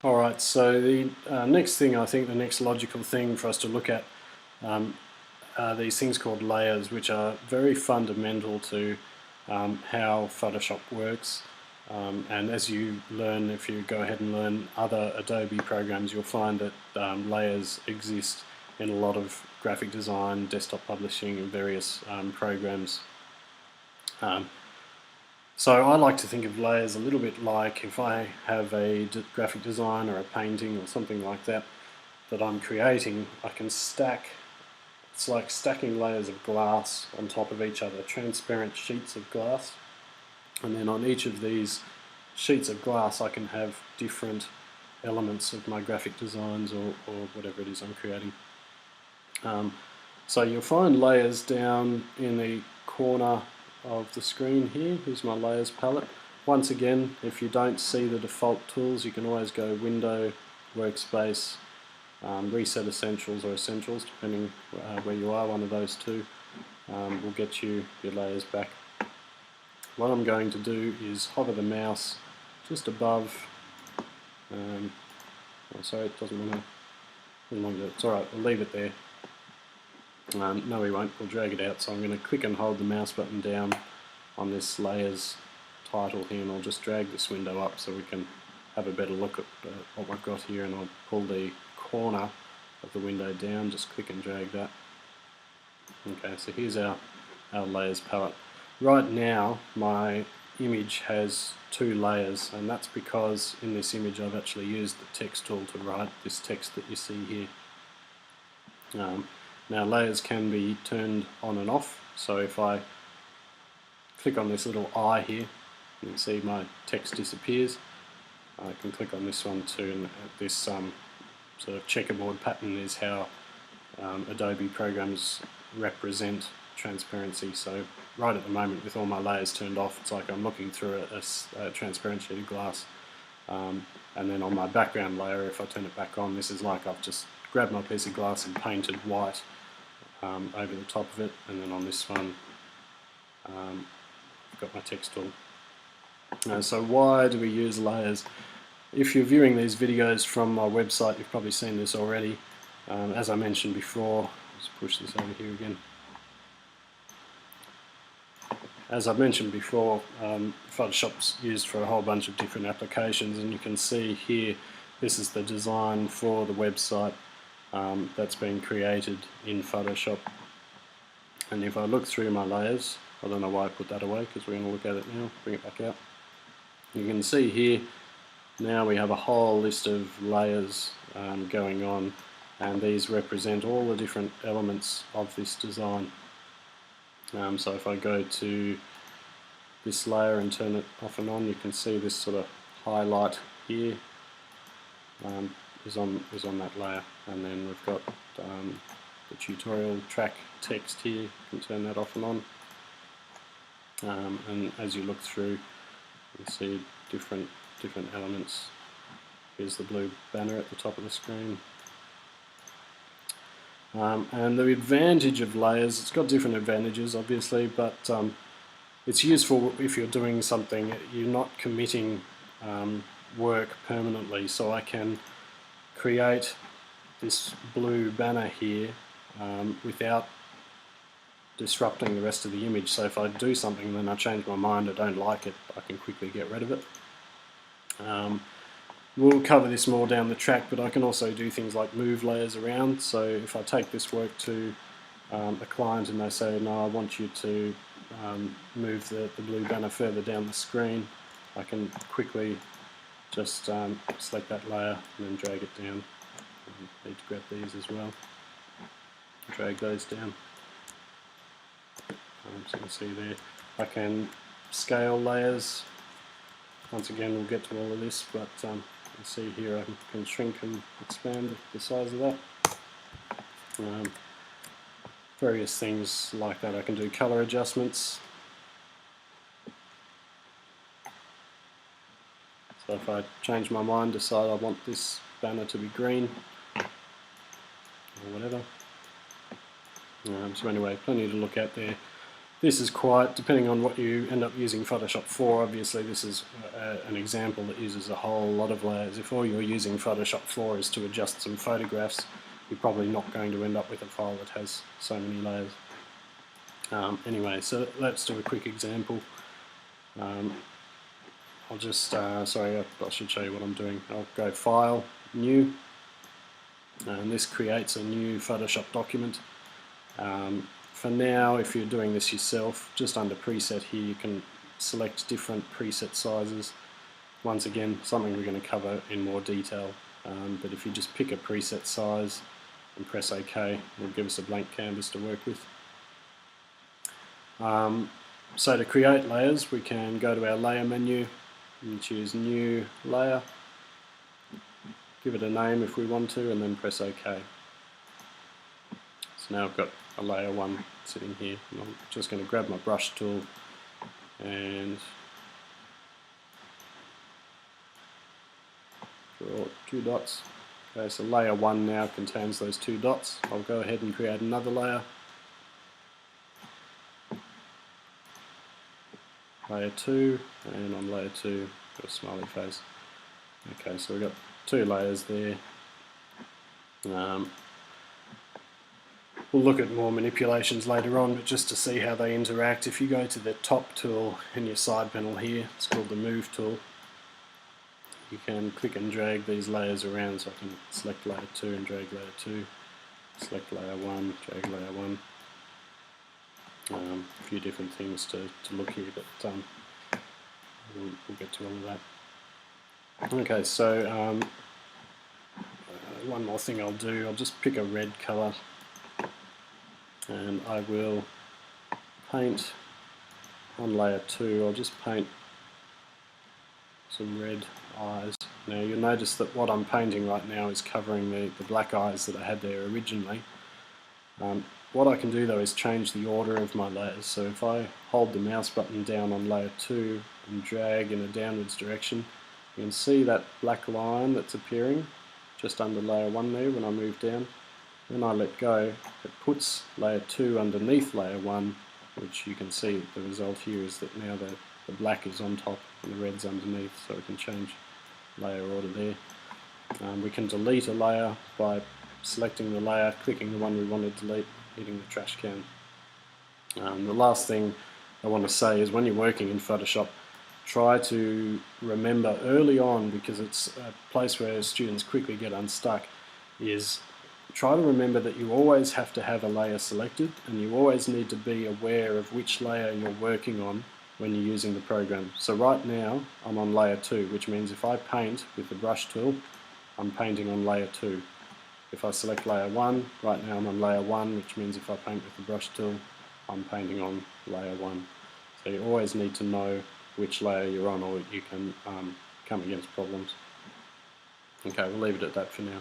Alright, so the next thing, I think the next logical thing for us to look at are these things called layers, which are very fundamental to how Photoshop works. And as you learn, if you go ahead and learn other Adobe programs, you'll find that layers exist in a lot of graphic design, desktop publishing, and various programs. So I like to think of layers a little bit like if I have a graphic design or a painting or something like that that I'm creating, I can stack. It's like stacking layers of glass on top of each other, transparent sheets of glass, and then on each of these sheets of glass I can have different elements of my graphic designs or whatever it is I'm creating. So you'll find layers down in the corner of the screen here. Here's my layers palette. Once again, if you don't see the default tools, you can always go Window, Workspace, Reset Essentials or Essentials, depending where you are. One of those two will get you your layers back. What I'm going to do is hover the mouse just above. Oh, sorry, it doesn't want to. It's alright, we'll leave it there. No, we won't. We'll drag it out. So I'm going to click and hold the mouse button down on this layers title here, and I'll just drag this window up so we can have a better look at what we've got here. And I'll pull the corner of the window down, just click and drag that. Okay, so here's our layers palette. Right now my image has two layers, and that's because in this image I've actually used the text tool to write this text that you see here. Now layers can be turned on and off, so if I click on this little eye here, you can see my text disappears. I can click on this one too, and this sort of checkerboard pattern is how Adobe programs represent transparency. So right at the moment, with all my layers turned off, it's like I'm looking through a transparent sheet of glass. And then on my background layer, if I turn it back on, this is like I've just grabbed my piece of glass and painted white over the top of it. And then on this one, I've got my text tool. So why do we use layers? If you're viewing these videos from my website, you've probably seen this already. As I mentioned before, let's push this over here again. As I've mentioned before, Photoshop's used for a whole bunch of different applications, and you can see here, this is the design for the website that's been created in Photoshop. And if I look through my layers, I don't know why I put that away, because we're going to look at it now, bring it back out. You can see here, now we have a whole list of layers going on, and these represent all the different elements of this design. So if I go to this layer and turn it off and on, you can see this sort of highlight here is on that layer, and then we've got the tutorial track text here. You can turn that off and on, and as you look through, you see different elements. Here's the blue banner at the top of the screen. And the advantage of layers, it's got different advantages obviously, but it's useful if you're doing something, you're not committing work permanently. So I can create this blue banner here without disrupting the rest of the image. So if I do something and then I change my mind, I don't like it, I can quickly get rid of it. We'll cover this more down the track, but I can also do things like move layers around. So if I take this work to a client and they say, no, I want you to move the blue banner further down the screen, I can quickly just select that layer and then drag it down. I need to grab these as well. Drag those down. So you can see there, I can scale layers. Once again, we'll get to all of this, but you see here I can shrink and expand the size of that. Various things like that. I can do color adjustments. So if I change my mind, decide I want this banner to be green or whatever. So anyway, plenty to look at there. This is quite, depending on what you end up using Photoshop for, obviously this is an example that uses a whole lot of layers. If all you're using Photoshop for is to adjust some photographs, you're probably not going to end up with a file that has so many layers. Anyway, so let's do a quick example. I'll just, sorry, I should show you what I'm doing. I'll go File, New, and this creates a new Photoshop document. For now, if you're doing this yourself, just under preset here you can select different preset sizes. Once again, something we're going to cover in more detail, but if you just pick a preset size and press OK, it'll give us a blank canvas to work with. So to create layers, we can go to our layer menu and choose New Layer, give it a name if we want to, and then press OK. So now I've got a layer 1 sitting here, and I'm just going to grab my brush tool and draw 2 dots. Okay, so layer 1 now contains those 2 dots. I'll go ahead and create another layer. Layer 2, and on layer 2, got a smiley face. Okay, so we've got 2 layers there. We'll look at more manipulations later on, but just to see how they interact, if you go to the top tool in your side panel here, it's called the Move tool, you can click and drag these layers around, so I can select layer 2 and drag layer 2, select layer 1, drag layer 1. A few different things to look here, but we'll get to all of that. Okay, so one more thing I'll do, I'll just pick a red colour and I will paint on layer 2, I'll just paint some red eyes. Now you'll notice that what I'm painting right now is covering the black eyes that I had there originally. What I can do though is change the order of my layers. So if I hold the mouse button down on layer 2 and drag in a downwards direction, you can see that black line that's appearing just under layer 1 there when I move down. When I let go, it puts layer 2 underneath layer 1, which you can see the result here is that now the black is on top and the red's underneath, so we can change layer order there. We can delete a layer by selecting the layer, clicking the one we want to delete, hitting the trash can. The last thing I want to say is when you're working in Photoshop, try to remember early on, because it's a place where students quickly get unstuck, is try to remember that you always have to have a layer selected, and you always need to be aware of which layer you're working on when you're using the program. So right now I'm on layer 2, which means if I paint with the brush tool, I'm painting on layer 2. If I select layer 1, right now I'm on layer 1, which means if I paint with the brush tool, I'm painting on layer 1. So you always need to know which layer you're on, or you can come against problems. Okay, we'll leave it at that for now.